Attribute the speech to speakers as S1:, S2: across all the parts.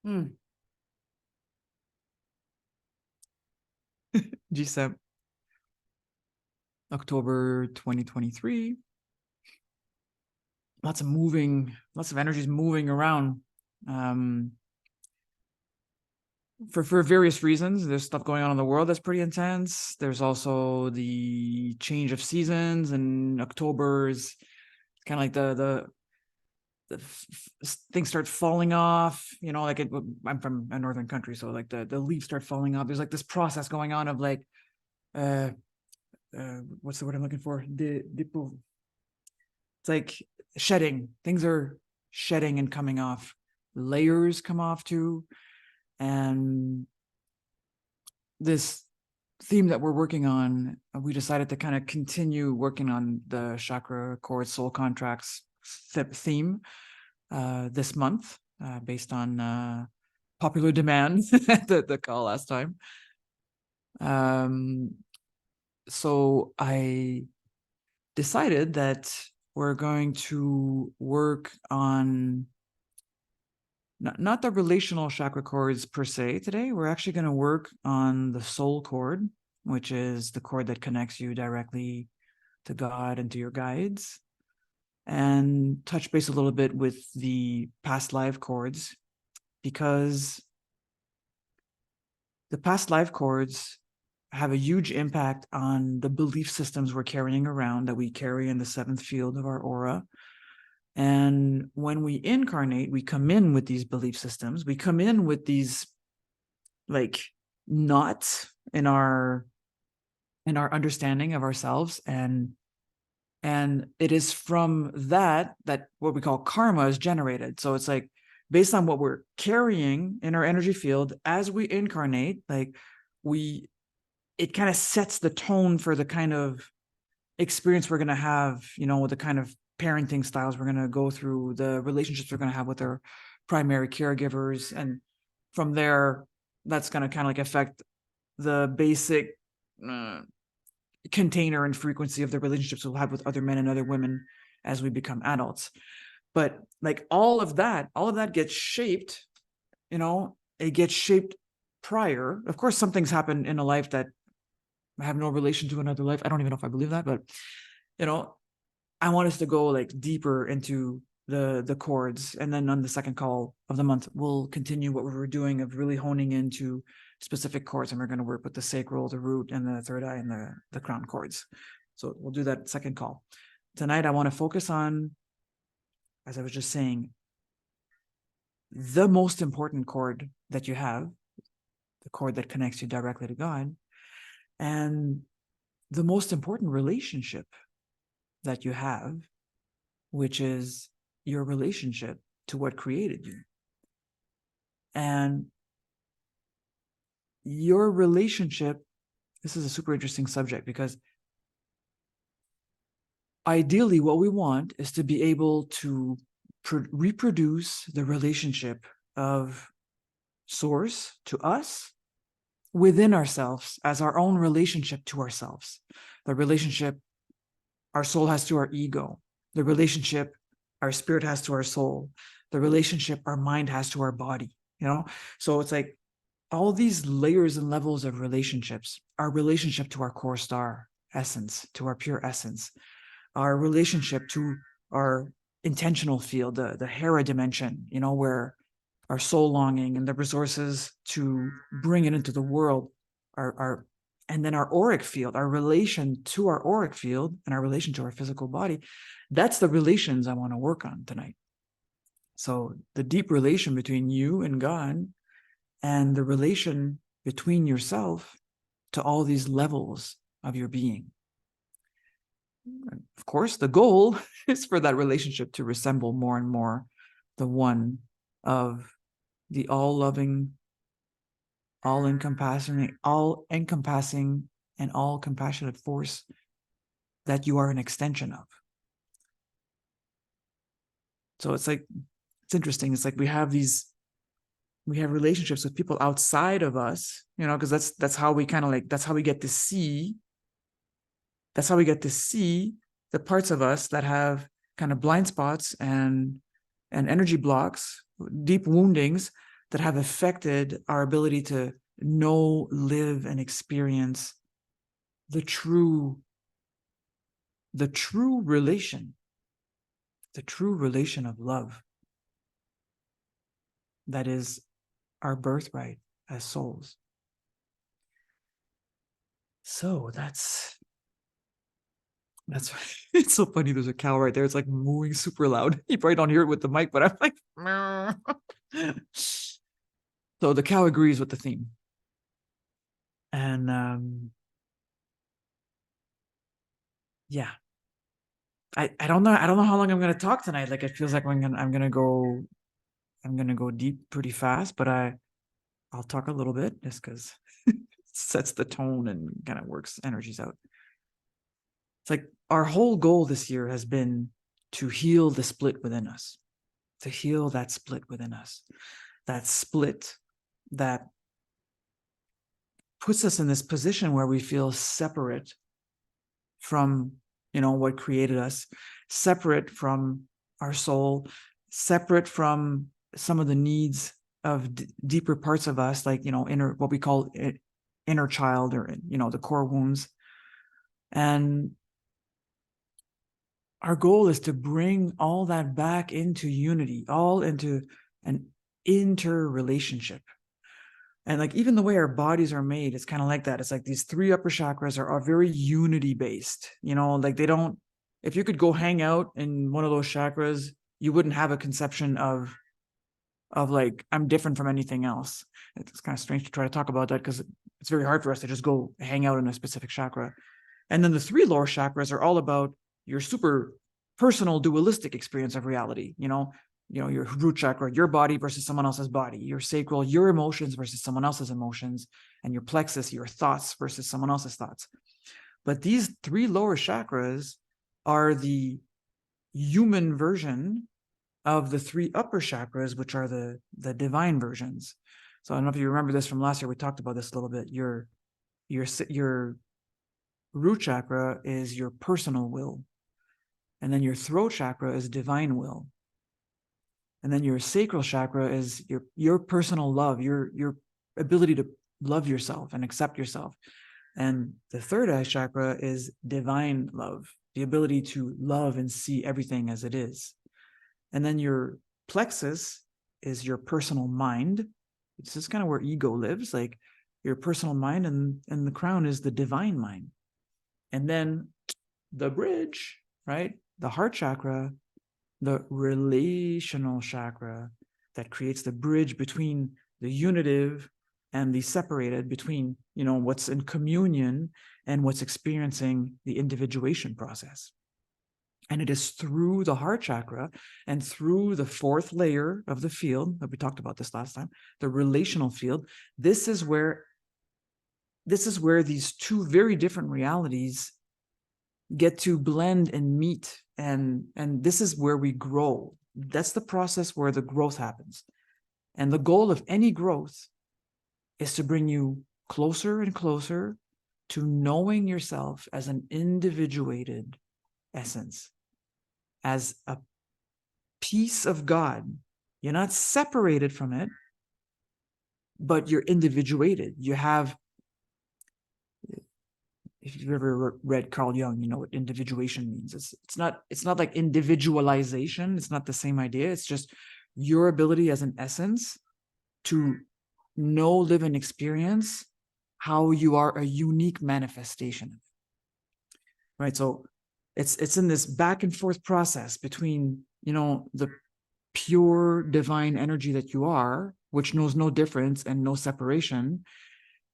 S1: Hmm. GSEP, October 2023. Lots of energies moving around. For various reasons. There's stuff going on in the world that's pretty intense. There's also the change of seasons, and October is kind of like things start falling off. Like I'm from a northern country, so like the leaves start falling off. There's like this process going on of like what's the word I'm looking for? It's like shedding. Things are shedding and coming off. Layers come off too. And this theme that we're working on, we decided to kind of continue working on the chakra cord soul contracts theme this month, based on popular demand the call last time. So I decided that we're going to work on not the relational chakra cords per se today. We're actually going to work on the soul cord, which is the cord that connects you directly to God and to your guides, and touch base a little bit with the past life cords, because the past life cords have a huge impact on the belief systems we're carrying around, that we carry in the seventh field of our aura. And when we incarnate, we come in with these belief systems. We come in with these like knots in our understanding of ourselves, and it is from that what we call karma is generated. So it's like based on what we're carrying in our energy field as we incarnate, like it kind of sets the tone for the kind of experience we're going to have, the kind of parenting styles we're going to go through, the relationships we're going to have with our primary caregivers. And from there, that's going to kind of like affect the basic container and frequency of the relationships we'll have with other men and other women as we become adults. But like all of that gets shaped, it gets shaped prior. Of course, some things happen in a life that have no relation to another life. I don't even know if I believe that, but I want us to go like deeper into the chords. And then on the second call of the month, we'll continue what we were doing of really honing into specific chords. And we're going to work with the sacral, the root, and the third eye, and the crown chords. So we'll do that second call. Tonight, I want to focus on, as I was just saying, the most important chord that you have, the chord that connects you directly to God, and the most important relationship that you have, which is your relationship to what created you. And your relationship, this is a super interesting subject, because ideally what we want is to be able to reproduce the relationship of source to us within ourselves as our own relationship to ourselves. The relationship our soul has to our ego, the relationship our spirit has to our soul, the relationship our mind has to our body, So it's like all these layers and levels of relationships, our relationship to our core star essence, to our pure essence, our relationship to our intentional field, the Hera dimension, where our soul longing and the resources to bring it into the world are, and then our auric field, our relation to our auric field and our relation to our physical body. That's the relations I want to work on tonight. So the deep relation between you and God, and the relation between yourself to all these levels of your being. Of course, the goal is for that relationship to resemble more and more the one of the all-loving, all-encompassing, and all-compassionate force that you are an extension of. So it's interesting. It's like we have relationships with people outside of us, because that's how we kind of that's how we get to see the parts of us that have kind of blind spots and and energy blocks, deep woundings that have affected our ability to know, live, and experience the true relation, the true relation of love that is our birthright as souls. So that's it's so funny. There's a cow right there. It's like mooing super loud. You probably don't hear it with the mic, but I'm like, meow. So the cow agrees with the theme. And yeah. I don't know. I don't know how long I'm gonna talk tonight. Like it feels like I'm gonna go deep pretty fast, but I'll talk a little bit just because it sets the tone and kind of works energies out. It's like our whole goal this year has been to heal the split within us, to heal that split within us, that split that puts us in this position where we feel separate from, what created us, separate from our soul, separate from some of the needs of deeper parts of us, like, inner, what we call inner child, or, the core wounds. And our goal is to bring all that back into unity, all into an interrelationship. And like even the way our bodies are made, it's kind of like that. It's like these three upper chakras are very unity based, like they don't, if you could go hang out in one of those chakras, you wouldn't have a conception of like, I'm different from anything else. It's kind of strange to try to talk about that because it's very hard for us to just go hang out in a specific chakra. And then the three lower chakras are all about your super personal dualistic experience of reality, your root chakra, your body versus someone else's body, your sacral, your emotions versus someone else's emotions, and your plexus, your thoughts versus someone else's thoughts. But these three lower chakras are the human version of the three upper chakras, which are the divine versions. So I don't know if you remember this from last year. We talked about this a little bit. Your root chakra is your personal will. And then your throat chakra is divine will. And then your sacral chakra is your personal love, your ability to love yourself and accept yourself. And the third eye chakra is divine love, the ability to love and see everything as it is. And then your plexus is your personal mind. This is kind of where ego lives, like your personal mind, and the crown is the divine mind. And then the bridge, right? The heart chakra, the relational chakra that creates the bridge between the unitive and the separated, between, what's in communion and what's experiencing the individuation process. And it is through the heart chakra and through the fourth layer of the field that we talked about this last time, the relational field. This is where these two very different realities get to blend and meet, and this is where we grow. That's the process where the growth happens. And the goal of any growth is to bring you closer and closer to knowing yourself as an individuated essence, as a piece of God. You're not separated from it, but you're individuated. You have, if you've ever read Carl Jung, you know what individuation means. It's not like individualization. It's not the same idea. It's just your ability as an essence to know, live, and experience how you are a unique manifestation. Right? So it's in this back and forth process between, the pure divine energy that you are, which knows no difference and no separation,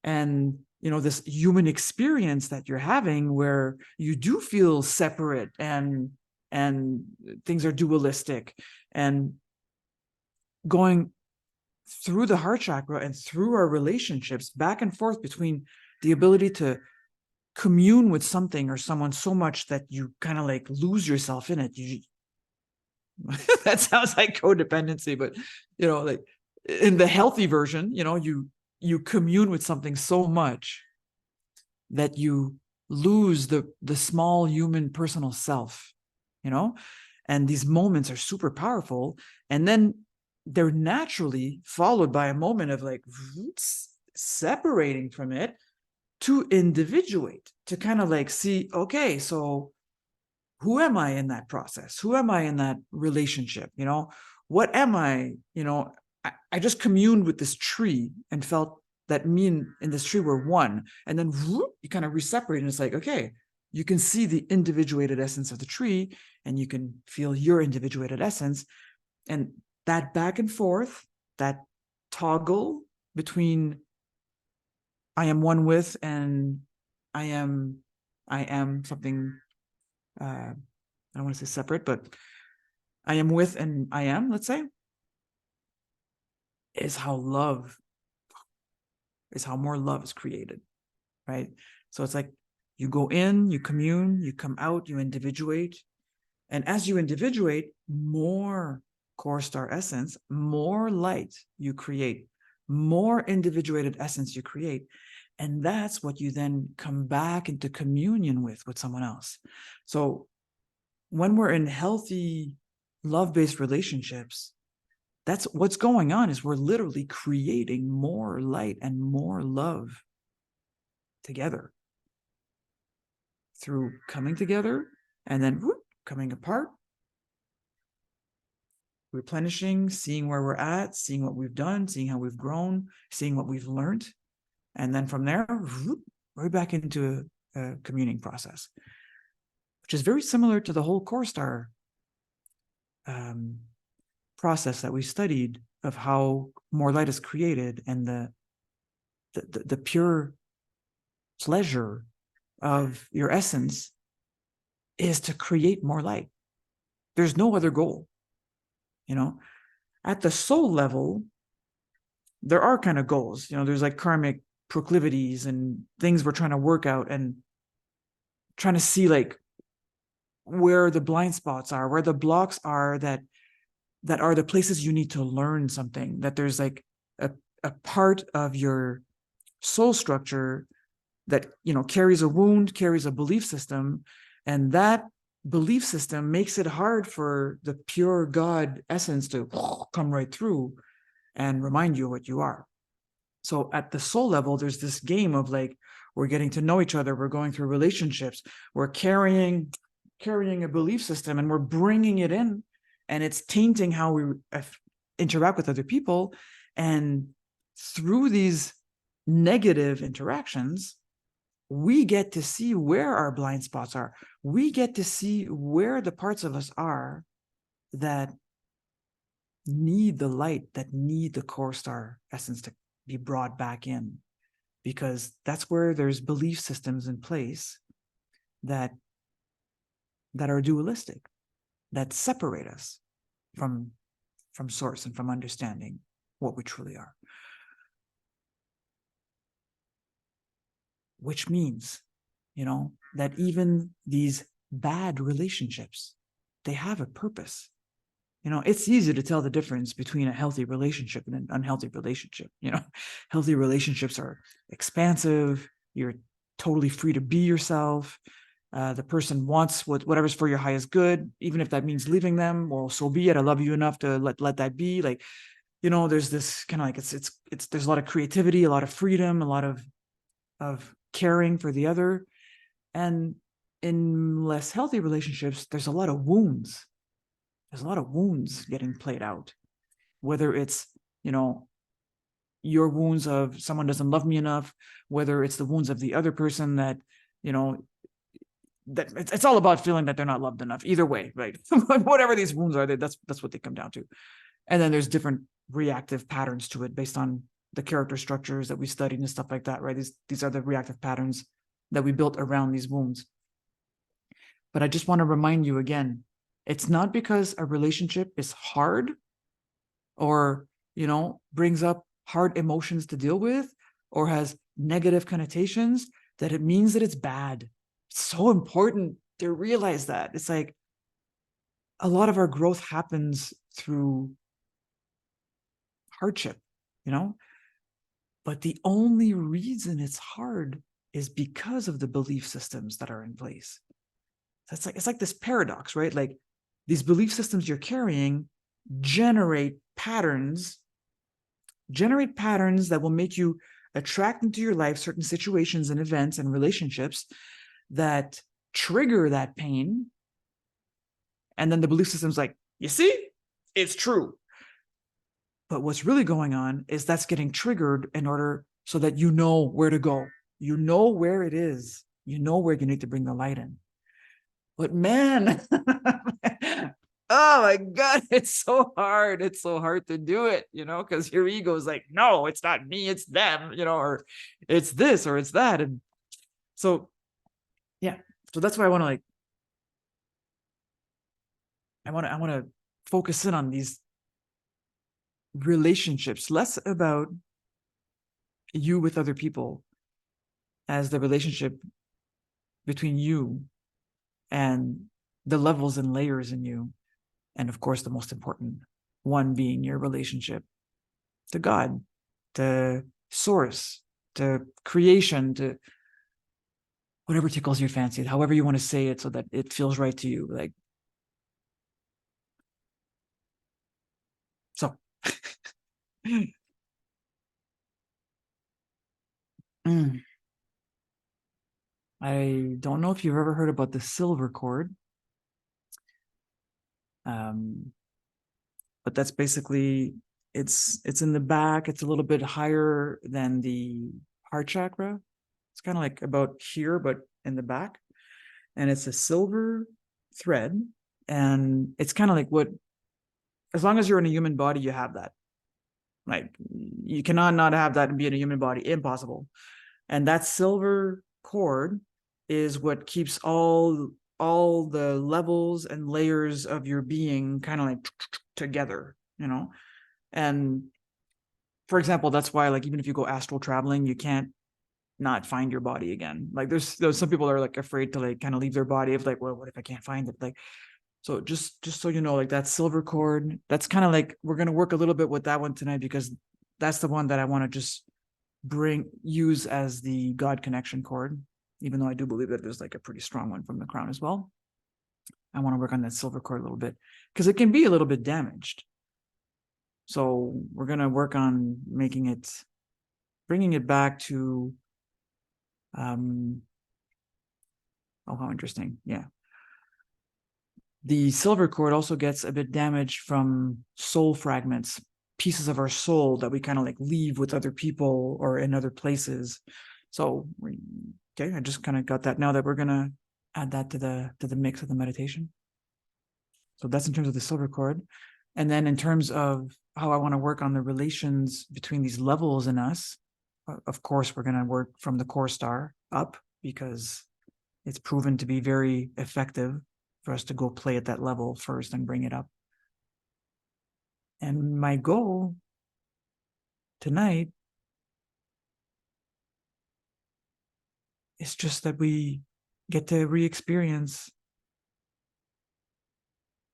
S1: and this human experience that you're having where you do feel separate and things are dualistic, and going through the heart chakra and through our relationships back and forth between the ability to commune with something or someone so much that you kind of like lose yourself in it. That sounds like codependency, but like in the healthy version, you commune with something so much that you lose the small human personal self, And these moments are super powerful. And then they're naturally followed by a moment of like separating from it to individuate, to kind of like see, okay, so who am I in that process? Who am I in that relationship? What am I? I just communed with this tree and felt that me and this tree were one. And then whoop, you kind of reseparate, and it's like, okay, you can see the individuated essence of the tree, and you can feel your individuated essence. And that back and forth, that toggle between I am one with and I am something, I don't want to say separate, but I am with and I am, let's say, is how more love is created, right? So it's like you go in, you commune, you come out, you individuate. And as you individuate, more core star essence, more light you create, more individuated essence you create. And that's what you then come back into communion with someone else. So when we're in healthy, love-based relationships, that's what's going on, is we're literally creating more light and more love together through coming together and then whoop, coming apart, replenishing, seeing where we're at, seeing what we've done, seeing how we've grown, seeing what we've learned. And then from there, whoop, right back into a communing process, which is very similar to the whole core star process that we studied of how more light is created, and the pure pleasure of your essence is to create more light. There's no other goal. At the soul level, there are kind of goals. There's like karmic proclivities and things we're trying to work out and trying to see like where the blind spots are, where the blocks are that are the places you need to learn something, that there's like a part of your soul structure that carries a wound, carries a belief system, and that belief system makes it hard for the pure God essence to come right through and remind you what you are. So at the soul level, there's this game of like, we're getting to know each other, we're going through relationships, we're carrying a belief system, and we're bringing it in, and it's tainting how we interact with other people. And through these negative interactions, we get to see where our blind spots are. We get to see where the parts of us are that need the light, that need the core star essence to be brought back in, because that's where there's belief systems in place that are dualistic, that separate us from source and from understanding what we truly are. Which means, that even these bad relationships, they have a purpose. It's easy to tell the difference between a healthy relationship and an unhealthy relationship. Healthy relationships are expansive. You're totally free to be yourself. The person wants whatever's for your highest good, even if that means leaving them. Well, so be it. I love you enough to let that be. Like, there's this kind of like, it's there's a lot of creativity, a lot of freedom, a lot of caring for the other. And in less healthy relationships, there's a lot of wounds. There's a lot of wounds getting played out, whether it's, your wounds of someone doesn't love me enough, whether it's the wounds of the other person that, that it's all about feeling that they're not loved enough. Either way, right? Whatever these wounds are, that's what they come down to. And then there's different reactive patterns to it based on the character structures that we studied and stuff like that, right? These are the reactive patterns that we built around these wounds. But I just want to remind you again, it's not because a relationship is hard or, brings up hard emotions to deal with or has negative connotations that it means that it's bad. It's so important to realize that. It's like a lot of our growth happens through hardship, but the only reason it's hard is because of the belief systems that are in place. It's like this paradox, right? Like these belief systems you're carrying generate patterns that will make you attract into your life certain situations and events and relationships that trigger that pain. And then the belief system's like, you see, it's true. But what's really going on is that's getting triggered in order so that you know where to go. You know where it is. You know where you need to bring the light in. But man, oh my God, it's so hard. It's so hard to do it, because your ego is like, no, it's not me, it's them, or it's this or it's that. And so, yeah. So that's why I want to I want to focus in on these relationships, less about you with other people as the relationship between you and the levels and layers in you. And of course, the most important one being your relationship to God, to source, to creation, to whatever tickles your fancy, however you want to say it so that it feels right to you. So I don't know if you've ever heard about the silver cord. But that's basically, it's in the back. It's a little bit higher than the heart chakra. It's kind of like about here, but in the back. And it's a silver thread. And it's kind of like as long as you're in a human body, you have that. Like, you cannot not have that and be in a human body. Impossible. And that silver cord is what keeps all the levels and layers of your being kind of like together, And for example, that's why, like, even if you go astral traveling, you can't not find your body again. Like, there's some people that are like afraid to like kind of leave their body of like, well, what if I can't find it? Like, so just so you know, like that silver cord, that's kind of like, we're going to work a little bit with that one tonight, because that's the one that I want to just use as the God connection cord, even though I do believe that there's like a pretty strong one from the crown as well. I want to work on that silver cord a little bit because it can be a little bit damaged. So we're going to work on bringing it back to, oh, how interesting. Yeah. The silver cord also gets a bit damaged from soul fragments, pieces of our soul that we kind of like leave with other people or in other places. So, okay, I just kind of got that now that we're going to add that to the mix of the meditation. So that's in terms of the silver cord. And then in terms of how I want to work on the relations between these levels in us, of course, we're going to work from the core star up, because it's proven to be very effective for us to go play at that level first and bring it up. And my goal tonight is just that we get to re-experience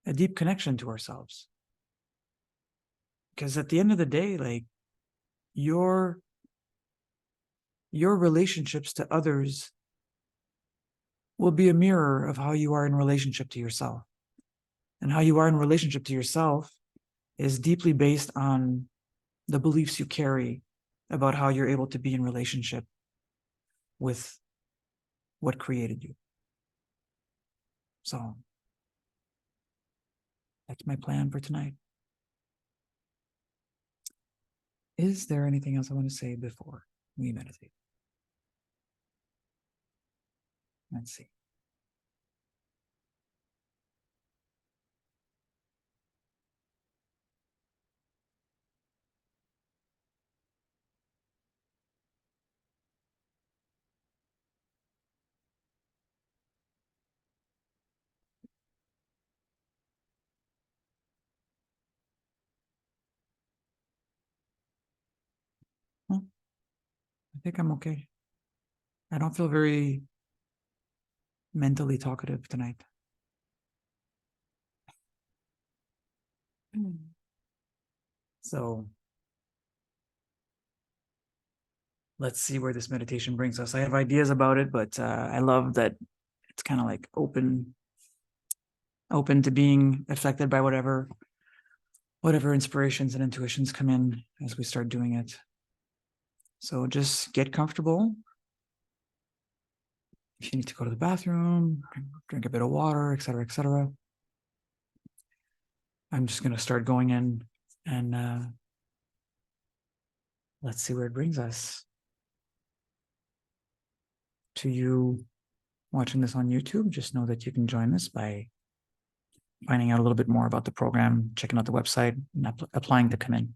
S1: a deep connection to ourselves. Because at the end of the day, like, your relationships to others will be a mirror of how you are in relationship to yourself. And how you are in relationship to yourself is deeply based on the beliefs you carry about how you're able to be in relationship with what created you. So that's my plan for tonight. Is there anything else I want to say before we meditate? Let's see. Well, I think I'm okay. I don't feel very mentally talkative tonight. So let's see where this meditation brings us. I have ideas about it, but I love that it's kind of like open open to being affected by whatever inspirations and intuitions come in as we start doing it. So just get comfortable. If you need to go to the bathroom, drink a bit of water, etc., etc. I'm just going to start going in and let's see where it brings us. To you watching this on YouTube, just know that you can join us by finding out a little bit more about the program, checking out the website, and applying to come in.